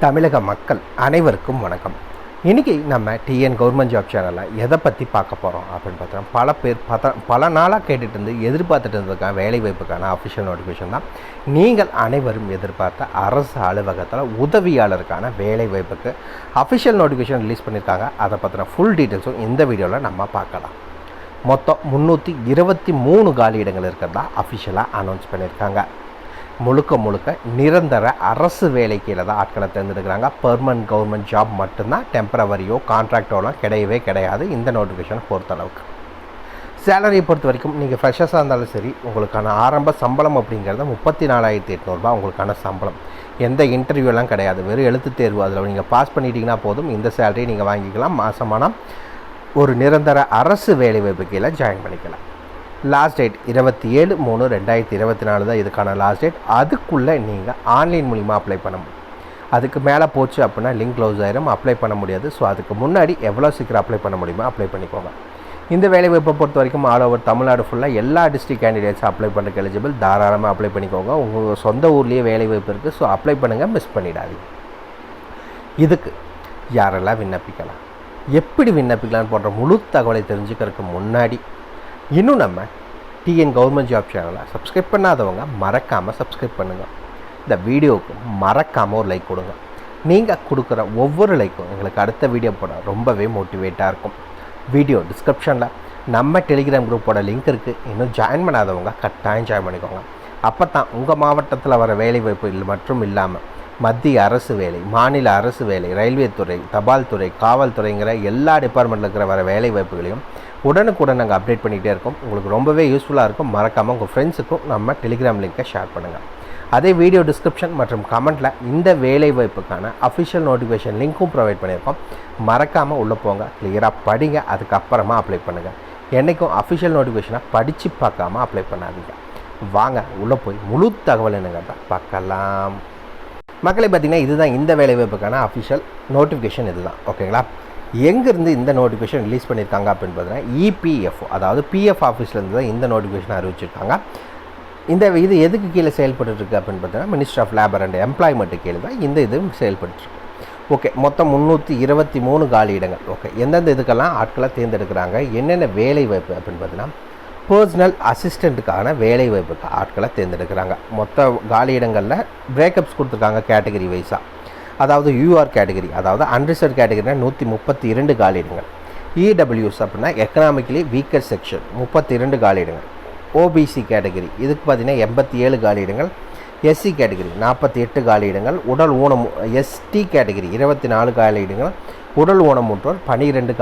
தமிழக மக்கள் அனைவருக்கும் வணக்கம். இன்றைக்கி நம்ம டிஎன் கவர்மெண்ட் ஜாப் சேனலில் எதை பற்றி பார்க்க போகிறோம் அப்படின்னு பார்த்தோம். பல நாளாக கேட்டுட்டு இருந்து எதிர்பார்த்துட்டு இருந்ததுக்கான வேலைவாய்ப்புக்கான அஃபிஷியல் நோட்டிஃபிகேஷன் தான். நீங்கள் அனைவரும் எதிர்பார்த்த அரசு அலுவலகத்தில் உதவியாளருக்கான வேலைவாய்ப்புக்கு அஃபிஷியல் நோட்டிஃபிகேஷன் ரிலீஸ் பண்ணியிருக்காங்க. அதை பற்றின ஃபுல் டீட்டெயில்ஸும் இந்த வீடியோவில் நம்ம பார்க்கலாம். மொத்தம் 323 காலி இடங்கள் இருக்கிறதா அஃபிஷியலாக அனௌன்ஸ் பண்ணியிருக்காங்க. முழுக்க நிரந்தர அரசு வேலை கீழே தான் ஆட்களை தேர்ந்தெடுக்கிறாங்க. பெர்மனன்ட் கவர்மெண்ட் ஜாப் மட்டும்தான், டெம்பரவரியோ கான்ட்ராக்டோலாம் கிடையவே கிடையாது இந்த நோட்டிஃபிகேஷனை பொறுத்தளவுக்கு. சேலரியை பொறுத்த வரைக்கும் நீங்கள் ஃப்ரெஷர்ஸாக இருந்தாலும் சரி, உங்களுக்கான ஆரம்ப சம்பளம் அப்படிங்கிறது 34,800 உங்களுக்கான சம்பளம். எந்த இன்டர்வியூலாம் கிடையாது, வெறும் எழுத்து தேர்வு. அதில் நீங்கள் பாஸ் பண்ணிட்டீங்கன்னா போதும், இந்த சேலரியை நீங்கள் வாங்கிக்கலாம். மாதமானால் ஒரு நிரந்தர அரசு வேலைவாய்ப்பு கீழே ஜாயின் பண்ணிக்கலாம். லாஸ்ட் டேட் 27/3/2024 தான் இதுக்கான லாஸ்ட் டேட். அதுக்குள்ளே நீங்கள் ஆன்லைன் மூலிமா அப்ளை பண்ண முடியும். அதுக்கு மேலே போச்சு அப்படின்னா லிங்க் க்ளோஸ் ஆயிரும், அப்ளை பண்ண முடியாது. ஸோ அதுக்கு முன்னாடி எவ்வளோ சீக்கிரம் அப்ளை பண்ண முடியுமோ அப்ளை பண்ணிக்கோங்க. இந்த வேலைவாய்ப்பை பொறுத்த வரைக்கும் ஆல் ஓவர் தமிழ்நாடு ஃபுல்லாக எல்லா டிஸ்ட்ரிக்ட் கேண்டிடேட்ஸும் அப்ளை பண்ணுறதுக்கு எலிஜிபிள். தாராளமாக அப்ளை பண்ணிக்கோங்க. உங்கள் சொந்த ஊர்லேயே வேலைவாய்ப்பு இருக்குது. ஸோ அப்ளை பண்ணுங்கள், மிஸ் பண்ணிடாதீங்க. இதுக்கு யாரெல்லாம் விண்ணப்பிக்கலாம், எப்படி விண்ணப்பிக்கலான்னு போன்ற முழு தகவலை தெரிஞ்சுக்கிறதுக்கு முன்னாடி இன்னும் நம்ம டிஎன் கவர்மெண்ட் ஜாப் சேனலை சப்ஸ்கிரைப் பண்ணாதவங்க மறக்காமல் சப்ஸ்கிரைப் பண்ணுங்கள். இந்த வீடியோவுக்கு மறக்காமல் ஒரு லைக் கொடுங்க. நீங்கள் கொடுக்குற ஒவ்வொரு லைக்கும் எங்களுக்கு அடுத்த வீடியோ போட ரொம்பவே மோட்டிவேட்டாக இருக்கும். வீடியோ டிஸ்கிரிப்ஷனில் நம்ம டெலிகிராம் குரூப்போட லிங்க் இருக்குது. இன்னும் ஜாயின் பண்ணாதவங்க கட்டாயம் ஜாயின் பண்ணிக்கோங்க. அப்போ தான் உங்கள் மாவட்டத்தில் வர வேலைவாய்ப்பு மற்றும் இல்லாமல் மத்திய அரசு வேலை, மாநில அரசு வேலை, ரயில்வே துறை, தபால் துறை, காவல்துறைங்கிற எல்லா டிபார்ட்மெண்ட்டில் இருக்கிற வர வேலைவாய்ப்புகளையும் உடனுக்குடன் நாங்கள் அப்டேட் பண்ணிகிட்டே இருக்கோம். உங்களுக்கு ரொம்பவே யூஸ்ஃபுல்லாக இருக்கும். மறக்காமல் உங்கள் ஃப்ரெண்ட்ஸுக்கும் நம்ம டெலிகிராம் லிங்க்கை ஷேர் பண்ணுங்கள். அதே வீடியோ டிஸ்கிரிப்ஷன் மற்றும் கமெண்ட்டில் இந்த வேலைவாய்ப்புக்கான அஃபிஷியல் நோட்டிஃபிகேஷன் லிங்க்கும் ப்ரொவைட் பண்ணியிருக்கோம். மறக்காமல் உள்ளே போங்க, கிளியராக படிங்க, அதுக்கப்புறமா அப்ளை பண்ணுங்கள். என்றைக்கும் அஃபிஷியல் நோட்டிஃபிகேஷனை படித்து பார்க்காம அப்ளை பண்ணாதீங்க. வாங்க உள்ளே போய் முழு தகவல் என்னங்கிறத பார்க்கலாம். மக்களை பார்த்திங்கன்னா இதுதான் இந்த வேலைவாய்ப்புக்கான அஃபிஷியல் நோட்டிஃபிகேஷன். இதுதான் ஓகேங்களா. எங்கேருந்து இந்த நோட்டிஃபிகேஷன் ரிலீஸ் பண்ணியிருக்காங்க அப்படின்னு பார்த்தீங்கன்னா இபிஎஃப்ஓ, அதாவது பிஎஃப் ஆஃபீஸ்லேருந்து தான் இந்த நோட்டிஃபிகேஷன் அறிவிச்சிருக்காங்க. இது எதுக்கு கீழே செயல்பட்டுருக்கு அப்படின்னு பார்த்தீங்கன்னா ministry of labour and employment கீழே தான் இது செயல்பட்டுருக்கு. ஓகே, மொத்தம் 323 காலி இடங்கள். ஓகே, எந்தெந்த இதுக்கெல்லாம் ஆட்களை தேர்ந்தெடுக்கிறாங்க, என்னென்ன வேலை வாய்ப்பு அப்படின்னு பார்த்தீங்கன்னா பர்சனல் அசிஸ்டண்ட்டுக்கான வேலை வாய்ப்புக்கு ஆட்களை தேர்ந்தெடுக்கிறாங்க. மொத்த காலி இடங்களில் பிரேக்கப்ஸ் கொடுத்துருக்காங்க கேட்டகரி வைஸாக. அதாவது யூஆர் கேட்டகரி, அதாவது அன்ரிசர்வ் கேட்டகரினா 132 காலி இடங்கள். இடபிள்யூஎஸ் அப்படின்னா எக்கனாமிக்கலி வீக்கர் செக்ஷன் 32 காலி இடங்கள். ஓபிசி கேட்டகரி இதுக்கு பார்த்திங்கன்னா 87 காலி இடங்கள். எஸ்சி கேட்டகரி 48 காலி இடங்கள். உடல் ஊனம் எஸ்டி கேட்டகரி 24 காலி இடங்கள். உடல் ஊனமுற்றோர் 12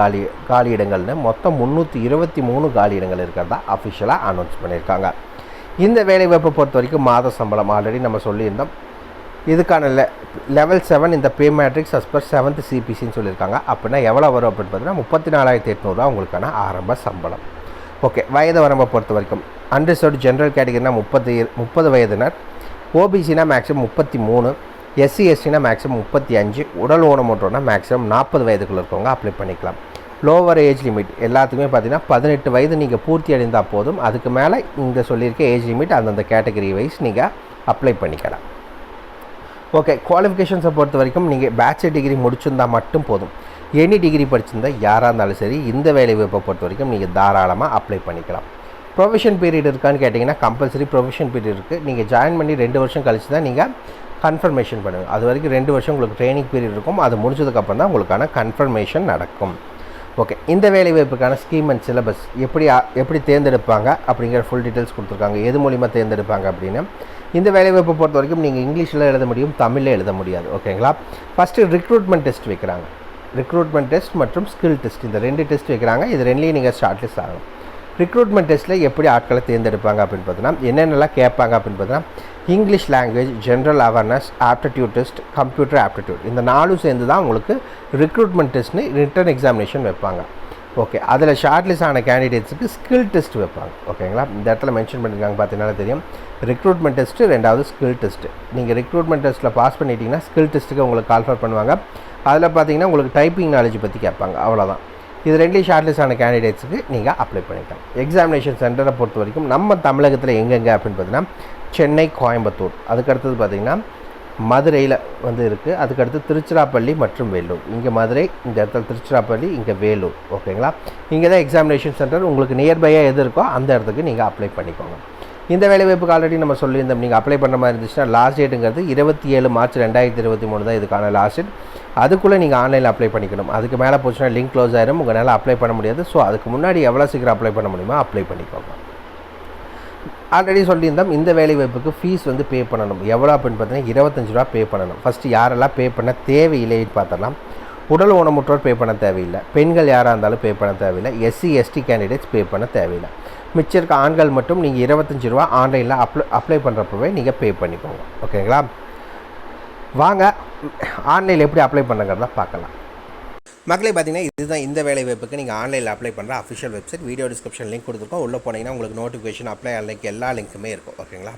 காலி இடங்கள்னு மொத்தம் 323 காலி இடங்கள் இருக்கிறதா அஃபிஷியலாக அனௌன்ஸ் பண்ணியிருக்காங்க. இந்த வேலைவாய்ப்பை பொறுத்த வரைக்கும் மாத சம்பளம் ஆல்ரெடி நம்ம சொல்லியிருந்தோம். இதுக்கான லெவல் 7 இந்த pay matrix as per 7th சிபிசின்னு சொல்லியிருக்காங்க. அப்படின்னா எவ்வளோ வரும் அப்படின்னு பார்த்தீங்கன்னா 34,800 உங்களுக்கான ஆரம்ப சம்பளம். ஓகே, வயது வரம்பை பொறுத்த வரைக்கும் அன்ரிசர்வ்டு ஜென்ரல் கேட்டகரினா 30 வயதினர், ஓபிசினா மேக்ஸிமம் 33, எஸ்சி எஸ்டினா மேக்ஸிமம் 35, உடல் ஊனமுற்றோன்னா மேக்ஸிமம் 40 வயதுக்குள்ள இருக்கவங்க அப்ளை பண்ணிக்கலாம். லோவர் ஏஜ் லிமிட் எல்லாத்துக்குமே பார்த்தீங்கன்னா 18 வயது நீங்கள் பூர்த்தி அடைந்தால் போதும். அதுக்கு மேலே இங்கே சொல்லியிருக்க ஏஜ் லிமிட் அந்தந்த கேட்டகரி வைஸ் நீங்கள் அப்ளை பண்ணிக்கலாம். ஓகே, குவாலிஃபிகேஷன்ஸை பொறுத்த வரைக்கும் நீங்கள் பேச்சுலர் டிகிரி முடிச்சிருந்தால் மட்டும் போதும். எனி டிகிரி படிச்சிருந்தால் யாராக இருந்தாலும் சரி இந்த வேலைவாய்ப்பை பொறுத்த வரைக்கும் நீங்கள் தாராளமாக அப்ளை பண்ணிக்கலாம். ப்ரொவிஷன் பீரியட் இருக்கான்னு கேட்டிங்கன்னா கம்பல்சரி ப்ரொவிஷன் பீரியட் இருக்குது. நீங்கள் ஜாயின் பண்ணி 2 வருஷம் கழிச்சு தான் நீங்கள் கன்ஃபர்மேஷன் பண்ணுங்கள். அது வரைக்கும் 2 வருஷம் உங்களுக்கு ட்ரைனிங் பீரியட் இருக்கும். அது முடிச்சதுக்கப்புறம் தான் உங்களுக்கான கன்ஃபர்மேஷன் நடக்கும். ஓகே, இந்த வேலைவாய்ப்புக்கான ஸ்கீம் அண்ட் சிலபஸ் எப்படி தேர்ந்தெடுப்பாங்க அப்படிங்கிற ஃபுல் டீட்டெயில்ஸ் கொடுத்துருக்காங்க. எது மூலிமா தேர்ந்தெடுப்பாங்க அப்படின்னு. இந்த வேலைவாய்ப்பை பொறுத்த வரைக்கும் நீங்கள் இங்கிலீஷில் எழுத முடியும், தமிழில் எழுத முடியாது. ஓகேங்களா. ஃபஸ்ட்டு ரிக்ரூட்மெண்ட் டெஸ்ட் வைக்கிறாங்க. ரிக்ரூட்மெண்ட் டெஸ்ட் மற்றும் ஸ்கில் டெஸ்ட், இந்த 2 டெஸ்ட் வைக்கிறாங்க. இது 2லையும் நீங்கள் ஷார்ட் லிஸ்ட் ஆகணும். ரிக்ரூட்மெண்ட் டெஸ்ட்டில் எப்படி ஆட்களை தேர்ந்தெடுப்பாங்க அப்படின்னு பார்த்தீங்கன்னா என்னென்னலாம் கேட்பாங்க அப்படின்னு பார்த்தீங்கன்னா English language, general awareness, aptitude test, computer aptitude, இந்த 4 சேர்ந்து தான் உங்களுக்கு ரிக்ரூட்மெண்ட் டெஸ்ட்னு ரிட்டன் எக்ஸாமினேஷன் வைப்பாங்க. ஓகே, அதில் ஷார்ட் லிஸ்ட் ஆன கேண்டிடேட்ஸுக்கு ஸ்கில் டெஸ்ட் வைப்பாங்க. ஓகேங்களா, இந்த இடத்துல மென்ஷன் பண்ணியிருக்காங்க பார்த்தீங்கன்னா தெரியும். ரிக்ரூட்மெண்ட் டெஸ்ட்டு, 2வது ஸ்கில் டெஸ்ட்டு. நீங்கள் ரிக்ரூட்மெண்ட் டெஸ்ட்டில் பாஸ் பண்ணிட்டீங்கன்னா ஸ்கில் டெஸ்ட்டுக்கு உங்களுக்கு கால்ஃபர் பண்ணுவாங்க. அதில் பார்த்தீங்கன்னா உங்களுக்கு டைப்பிங் நாலேஜ் பற்றி கேட்பாங்க. அவ்வளோதான். இது 2லையும் ஷார்ட் லிஸ்ட் ஆன கேண்டிடேட்ஸுக்கு நீங்கள் அப்ளை பண்ணிக்கலாம். எக்ஸாமினேஷன் சென்டரை பொறுத்த வரைக்கும் நம்ம தமிழகத்தில் எங்கெங்கே அப்படின்னு பார்த்தீங்கன்னா சென்னை, கோயம்புத்தூர், அதுக்கடுத்தது பார்த்திங்கன்னா மதுரையில் வந்து இருக்குது. அதுக்கடுத்து திருச்சிராப்பள்ளி மற்றும் வேலூர். இங்கே மதுரை, இந்த இடத்துல திருச்சிராப்பள்ளி, இங்கே வேலூர். ஓகேங்களா? இங்கே தான் எக்ஸாமினேஷன் சென்டர். உங்களுக்கு நியர்பையாக எது இருக்கோ அந்த இடத்துக்கு நீங்கள் அப்ளை பண்ணிக்கோங்க. இந்த வேலைவாய்ப்புக்கு ஆல்ரெடி நம்ம சொல்லியிருந்தோம். நீங்கள் அப்ளை பண்ணுற மாதிரி இருந்துச்சுன்னா லாஸ்ட் டேட்டுங்கிறது 27 மார்ச் 2023 தான் இதுக்கான லாஸ்ட் டேட். அதுக்குள்ளே நீங்கள் ஆன்லைனில் அப்ளை பண்ணிக்கணும். அதுக்கு மேலே போச்சுன்னா லிங்க் க்ளோஸ் ஆயிரும், உங்களால் அப்ளை பண்ண முடியாது. ஸோ அதுக்கு முன்னாடி எவ்வளோ சீக்கிரம் அப்ளை பண்ண முடியுமோ அப்ளை பண்ணிக்கோங்க. ஆல்ரெடி சொல்லியிருந்தோம், இந்த வேலைவாய்ப்புக்கு ஃபீஸ் வந்து பே பண்ணணும். எவ்வளோ அப்படின்னு பார்த்தீங்கன்னா 25 ரூபா பே பண்ணணும். ஃபஸ்ட்டு யாரெல்லாம் பே பண்ண தேவையில்லைன்னு பார்த்தலாம். உடல் ஊனமுற்றோர் பே பண்ண தேவையில்லை. பெண்கள் யாராக இருந்தாலும் பே பண்ண தேவையில்லை. SC ST கேண்டிடேட்ஸ் பே பண்ண தேவையில்லை. மிச்சம் இருக்க ஆண்கள் மட்டும் நீங்கள் 25 ரூபா ஆன்லைனில் அப்ளை பண்ணுறப்பவே நீங்கள் பே பண்ணிக்கோங்க. ஓகேங்களா? வாங்க ஆன்லைனில் எப்படி அப்ளை பண்ணுங்கிறத பார்க்கலாம். மக்களே பார்த்தீங்கன்னா இதுதான் இந்த வேலைவாய்ப்புக்கு நீங்கள் ஆன்லைனில் அப்ளை பண்ணுற official website. Video description link கொடுத்துருக்கோம். உள்ளே போனீங்கன்னா உங்களுக்கு நோட்டிஃபிகேஷன், அப்ளை லிங்க் எல்லா லிங்க்குமே இருக்கும். ஓகேங்களா?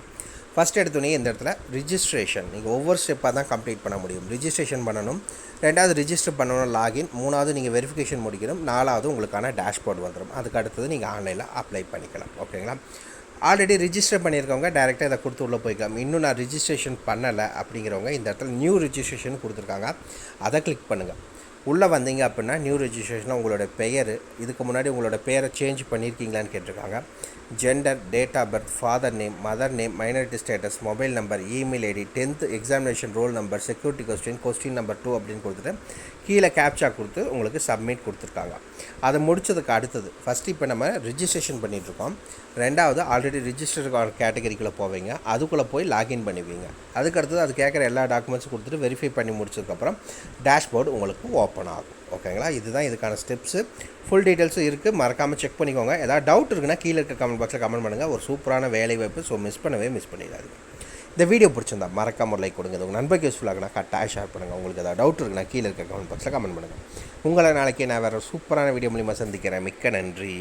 ஃபஸ்ட் எடுத்தோடனே இந்த இடத்துல ரிஜிஸ்ட்ரேஷன் நீங்கள் ஒவ்வொரு ஸ்டெப்பாக தான் கம்ப்ளீட் பண்ண முடியும். ரிஜிஸ்ட்ரேஷன் பண்ணணும். 2வது ரிஜிஸ்டர் பண்ணணும், லாகின். 3வது நீங்கள் வெரிஃபிகேஷன் முடிக்கணும். 4வது உங்களுக்கான டேஷ்போர்டு வந்துடும். அதுக்கு அடுத்தது நீங்கள் ஆன்லைனில் அப்ளை பண்ணிக்கலாம். ஓகேங்களா? ஆல்ரெடி ரிஜிஸ்டர் பண்ணியிருக்கவங்க டேரெக்டாக இதை கொடுத்து உள்ளே போய்க்கலாம். இன்னும் நான் ரிஜிஸ்ட்ரேஷன் பண்ணலை அப்படிங்கிறவங்க இந்த இடத்துல நியூ ரிஜிஸ்ட்ரேஷன் கொடுத்துருக்காங்க. அதை கிளிக் பண்ணுங்கள். உள்ளே வந்தீங்க அப்படின்னா நியூ ரெஜிஸ்ட்ரேஷனில் உங்களோட பெயர், இதுக்கு முன்னாடி உங்களோட பேரை சேஞ்ச் பண்ணியிருக்கீங்களான்னு கேட்டிருக்காங்க. Gender, date of birth, father name, mother name, minority status, mobile number, email ID, 10th examination roll number, security question number 2 அப்படின்னு கொடுத்துட்டு கீழே கேப்சா கொடுத்து உங்களுக்கு சப்மிட் கொடுத்துருக்காங்க. அதை முடித்ததுக்கு அடுத்தது ஃபஸ்ட்டு இப்போ நம்ம ரிஜிஸ்ட்ரேஷன் பண்ணிகிட்ருக்கோம். 2வது ஆல்ரெடி ரிஜிஸ்டர் கேட்டகரிக்குள்ளே போவீங்க. அதுக்குள்ளே போய் லாகின் பண்ணுவீங்க. அதுக்கடுத்தது அது கேட்குற எல்லா டாக்குமெண்ட்ஸும் கொடுத்துட்டு வெரிஃபை பண்ணி முடிச்சதுக்கப்புறம் டேஷ்போர்டு உங்களுக்கு ஓப்பன் ஆகும். ஓகேங்களா? இதுதான் இதுக்கான ஸ்டெப்ஸு. ஃபுல் டீட்டெயில்ஸும் இருக்குது. மறக்காமல் செக் பண்ணிக்கோங்க. ஏதாவது டவுட் இருக்குன்னா கீழே இருக்க கமெண்ட் பாக்ஸில் கமெண்ட் பண்ணுங்கள். ஒரு சூப்பரான வேலை வாய்ப்பு. ஸோ மிஸ் பண்ணிடாதீங்க. இந்த வீடியோ பிடிச்சிருந்தா மறக்காம ஒரு லைக் கொடுங்க. உங்கள் நண்பருக்கு யூஸ்ஃபுல்லாகனா கட்டாயம் ஷேர் பண்ணுங்கள். உங்களுக்கு ஏதாவது டவுட் இருக்குன்னா கீழே இருக்க கமெண்ட் பாக்ஸில் கமெண்ட் பண்ணுங்கள். உங்களை நாளைக்கு நான் வேறு சூப்பரான வீடியோ மூலிமா சந்திக்கிறேன். மிக்க நன்றி.